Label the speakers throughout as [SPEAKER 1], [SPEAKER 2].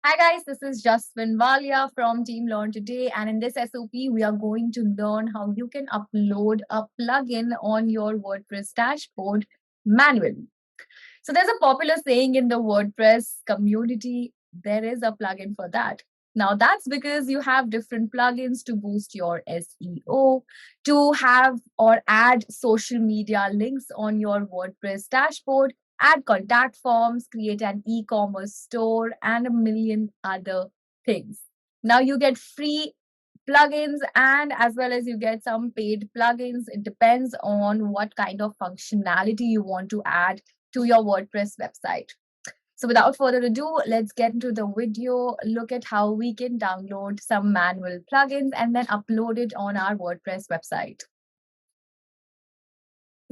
[SPEAKER 1] Hi guys, this is Jaswin Walia from Team Learn Today, and in this SOP, we are going to learn how you can upload a plugin on your WordPress dashboard manually. So there's a popular saying in the WordPress community, there is a plugin for that. Now that's because you have different plugins to boost your SEO, to have or add social media links on your WordPress dashboard, add contact forms, create an e-commerce store, and a million other things. Now you get free plugins and as well as you get some paid plugins. It depends on what kind of functionality you want to add to your WordPress website. So without further ado, let's get into the video, look at how we can download some manual plugins and then upload it on our WordPress website.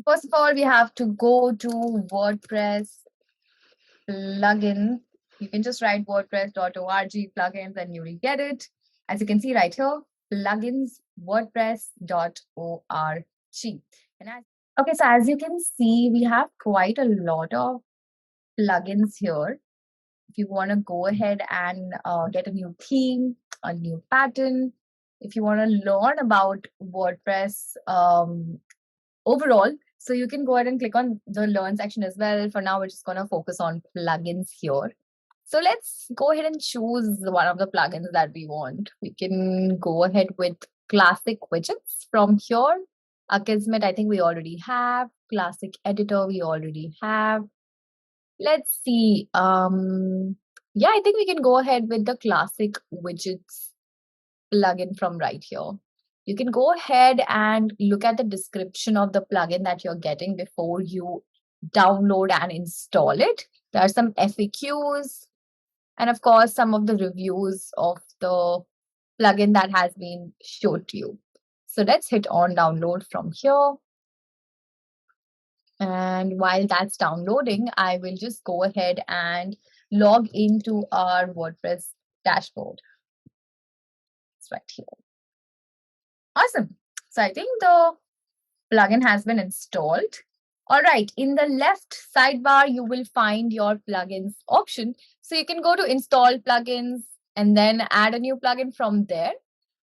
[SPEAKER 1] First of all, we have to go to WordPress plugin. You can just write wordpress.org plugins and you will get it. As you can see right here, plugins wordpress.org. Okay, so as you can see, we have quite a lot of plugins here. If you want to go ahead and get a new theme, a new pattern, if you want to learn about WordPress overall, so you can go ahead and click on the learn section as well. For now, we're just going to focus on plugins here. So let's go ahead and choose one of the plugins that we want. We can go ahead with classic widgets from here. Akismet, I think we already have. Classic editor, we already have. Let's see. Yeah, I think we can go ahead with the classic widgets plugin from right here. You can go ahead and look at the description of the plugin that you're getting before you download and install it. There are some FAQs and of course some of the reviews of the plugin that has been showed to you. So let's hit on download from here. And while that's downloading, I will just go ahead and log into our WordPress dashboard. It's right here. Awesome. So I think the plugin has been installed. All right. In the left sidebar, you will find your plugins option. So you can go to install plugins and then add a new plugin from there.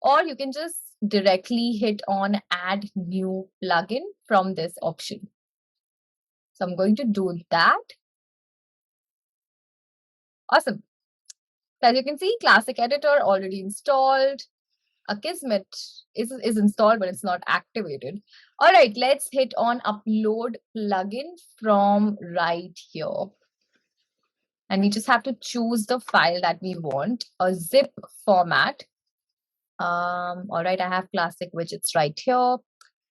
[SPEAKER 1] Or you can just directly hit on add new plugin from this option. So I'm going to do that. Awesome. So as you can see, classic editor already installed. Akismet is installed, but it's not activated. All right, let's hit on upload plugin from right here. And we just have to choose the file that we want, a zip format. All right, I have classic widgets right here.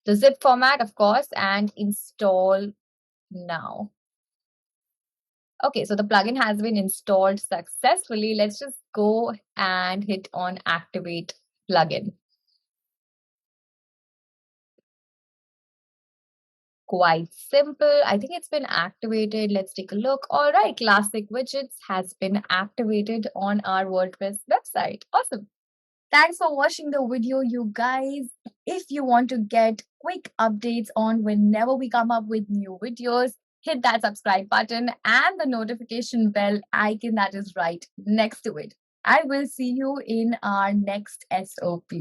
[SPEAKER 1] The zip format, of course, and install now. Okay, so the plugin has been installed successfully. Let's just go and hit on activate plugin. Quite simple. I think it's been activated. Let's take a look. All right, classic widgets has been activated on our WordPress website. Awesome. Thanks for watching the video, you guys. If you want to get quick updates on whenever we come up with new videos, hit that subscribe button and the notification bell icon that is right next to it. I will see you in our next SOP.